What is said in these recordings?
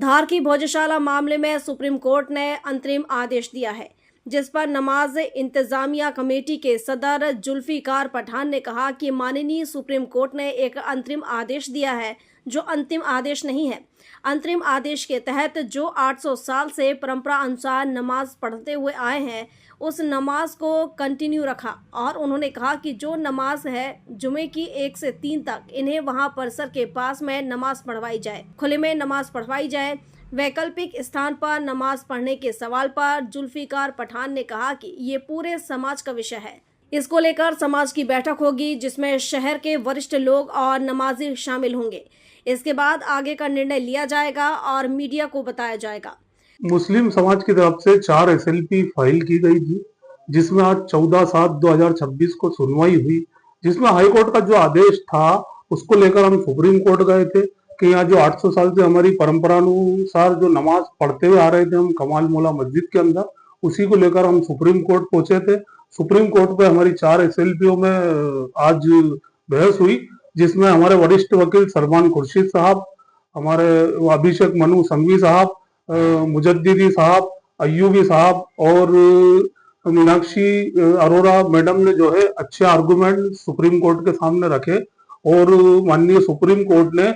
धार की भोजशाला मामले में सुप्रीम कोर्ट ने अंतरिम आदेश दिया है, जिस पर नमाज इंतजामिया कमेटी के सदर जुल्फिकार पठान ने कहा कि माननीय सुप्रीम कोर्ट ने एक अंतरिम आदेश दिया है जो अंतिम आदेश नहीं है। अंतरिम आदेश के तहत जो 800 साल से परंपरा अनुसार नमाज पढ़ते हुए आए हैं उस नमाज को कंटिन्यू रखा और उन्होंने कहा कि जो नमाज है जुमे की 1 से 3 तक इन्हें वहां परिसर के पास में नमाज पढ़वाई जाए, खुले में नमाज पढ़वाई जाए। वैकल्पिक स्थान पर नमाज पढ़ने के सवाल पर जुल्फिकार पठान ने कहा कि ये पूरे समाज का विषय है। इसको लेकर समाज की बैठक होगी जिसमें शहर के वरिष्ठ लोग और नमाजी शामिल होंगे। इसके बाद आगे का निर्णय लिया जाएगा और मीडिया को बताया जाएगा। मुस्लिम समाज की तरफ से 4 SLP फाइल की गई थी, जिसमें आज 14/7/2026 को सुनवाई हुई, जिसमें हाईकोर्ट का जो आदेश था उसको लेकर हम सुप्रीम कोर्ट गए थे कि यहाँ जो 800 साल से हमारी परंपरा अनुसार जो नमाज पढ़ते हुए आ रहे थे हम कमाल मौला मस्जिद के अंदर, उसी को लेकर हम सुप्रीम कोर्ट पहुंचे थे। सुप्रीम कोर्ट पे हमारी 4 SLPओ में आज बहस हुई, जिसमें हमारे वरिष्ठ वकील सरमान खुर्शीद साहब, हमारे अभिषेक मनु संघवी साहब, मुजद्दिदी साहब, अय्यूबी साहब और मीनाक्षी अरोरा मैडम ने जो है अच्छे आर्गुमेंट सुप्रीम कोर्ट के सामने रखे और माननीय सुप्रीम कोर्ट ने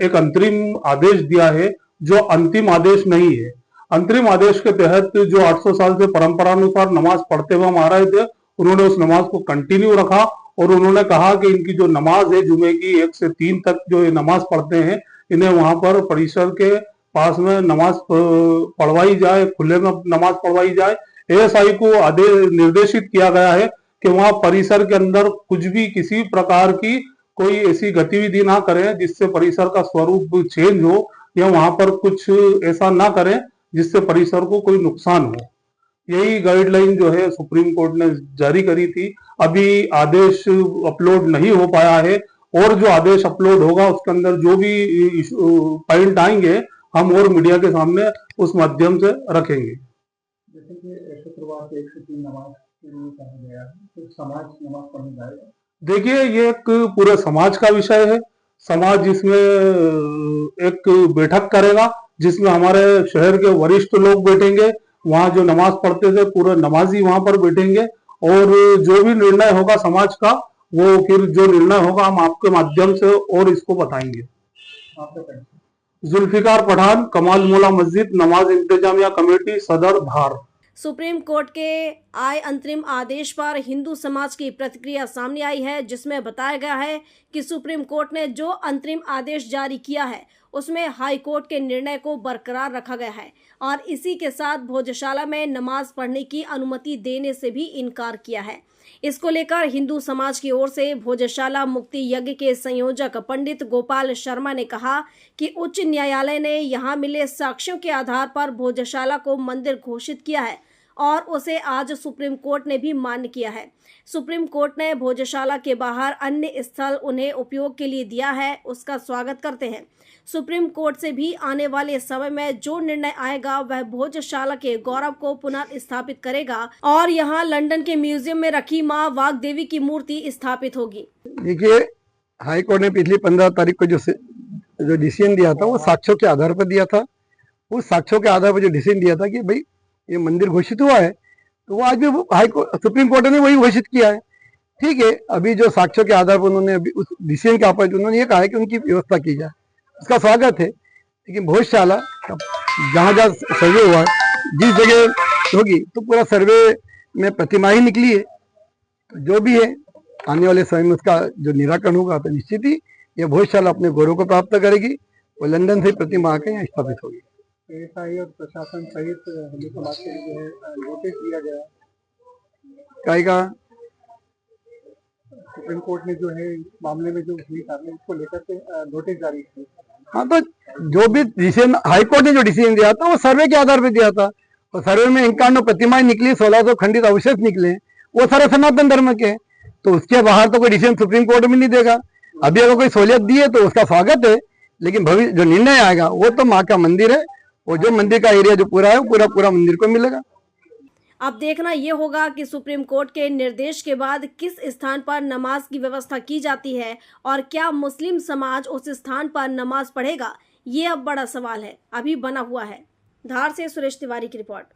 एक अंतरिम आदेश दिया है जो अंतिम आदेश नहीं है। अंतरिम आदेश के तहत जो 800 साल से परंपरानुसार नमाज पढ़ते हुए हम आ रहे थे, उन्होंने उस नमाज को कंटिन्यू रखा और उन्होंने कहा कि इनकी जो नमाज है जुमे की 1 से 3 तक जो ये नमाज पढ़ते हैं इन्हें वहां पर परिसर के पास में नमाज पढ़वाई जाए, खुले में नमाज पढ़वाई जाए। ASI को आदेश निर्देशित किया गया है कि वहां परिसर के अंदर कुछ भी किसी प्रकार की कोई ऐसी गतिविधि ना करें जिससे परिसर का स्वरूप चेंज हो या वहां पर कुछ ऐसा ना करें जिससे परिसर को कोई नुकसान हो। यही गाइडलाइन जो है सुप्रीम कोर्ट ने जारी करी थी। अभी आदेश अपलोड नहीं हो पाया है और जो आदेश अपलोड होगा उसके अंदर जो भी पॉइंट आएंगे हम और मीडिया के सामने उस माध्यम से रखेंगे। जैसे कि शुक्रवार को 1 से 3 नमाज के लिए कहा गया है, तो समाज नमाज पढ़ने जाएगा। देखिए, ये एक पूरे समाज का विषय है। समाज इसमें एक बैठक करेगा जिसमें हमारे शहर के वरिष्ठ लोग बैठेंगे, वहां जो नमाज पढ़ते थे पूरे नमाजी वहां पर बैठेंगे और जो भी निर्णय होगा समाज का वो फिर जो निर्णय होगा हम आपके माध्यम से और इसको बताएंगे। जुल्फिकार पठान, कमाल मौला मस्जिद, नमाज इंतजामिया कमेटी, सदर, धार। सुप्रीम कोर्ट के आए अंतरिम आदेश पर हिंदू समाज की प्रतिक्रिया सामने आई है, जिसमें बताया गया है कि सुप्रीम कोर्ट ने जो अंतरिम आदेश जारी किया है उसमें हाई कोर्ट के निर्णय को बरकरार रखा गया है और इसी के साथ भोजशाला में नमाज पढ़ने की अनुमति देने से भी इनकार किया है। इसको लेकर हिंदू समाज की ओर से भोजशाला मुक्ति यज्ञ के संयोजक पंडित गोपाल शर्मा ने कहा कि उच्च न्यायालय ने यहां मिले साक्ष्यों के आधार पर भोजशाला को मंदिर घोषित किया है और उसे आज सुप्रीम कोर्ट ने भी मान्य किया है। सुप्रीम कोर्ट ने भोजशाला के बाहर अन्य स्थल उन्हें उपयोग के लिए दिया है, उसका स्वागत करते हैं। सुप्रीम कोर्ट से भी आने वाले समय में जो निर्णय आएगा वह भोजशाला के गौरव को पुनर्स्थापित करेगा और यहाँ लंदन के म्यूजियम में रखी माँ वाग्देवी की मूर्ति स्थापित होगी। देखिए, हाई कोर्ट ने पिछली 15 तारीख को जो डिसीजन दिया था वो साक्ष्यों के आधार पर दिया था। उस साक्ष्यों के आधार पर जो डिसीजन दिया था कि भाई ये मंदिर घोषित हुआ है, तो वो आज भी सुप्रीम कोर्ट ने वही घोषित किया है। ठीक है, अभी जो साक्ष्यों के आधार पर उन्होंने अभी उस डिसीजन के ऊपर उन्होंने ये कहा है कि उनकी व्यवस्था की जाए, उसका स्वागत है। लेकिन भोजशाला जहाँ जहाँ सर्वे हुआ है, जिस जगह होगी तो पूरा सर्वे में प्रतिमा ही निकली है, तो जो भी है आने वाले समय में उसका जो निराकरण होगा तो निश्चित ही यह भोजशाला अपने गौरव को प्राप्त करेगी और लंदन से प्रतिमा आकर यहाँ स्थापित होगी। ASI और प्रशासन सहित हिंदू समाज के लिए जो है नोटिस दिया गया कहेगा सुप्रीम कोर्ट ने जो है मामले में जो हुई कार्रवाई उसको लेकर के नोटिस जारी की। हाँ, तो जो भी डिसीजन हाई कोर्ट ने जो डिसीजन दिया था वो सर्वे के आधार पर दिया था और सर्वे में 51 प्रतिमाएं निकली, 1600 खंडित अवशेष निकले, वो सारे सनातन धर्म के। तो उसके बाहर तो कोई डिसीजन सुप्रीम कोर्ट में नहीं देगा। अभी अगर कोई सहूलियत दी है तो उसका स्वागत है, लेकिन भविष्य जो निर्णय आएगा वो तो माँ का मंदिर है और जो मंदिर का एरिया जो पूरा है वो पूरा मंदिर को मिलेगा। अब देखना ये होगा कि सुप्रीम कोर्ट के निर्देश के बाद किस स्थान पर नमाज की व्यवस्था की जाती है और क्या मुस्लिम समाज उस स्थान पर नमाज पढ़ेगा ये अब बड़ा सवाल है, अभी बना हुआ है। धार से सुरेश तिवारी की रिपोर्ट।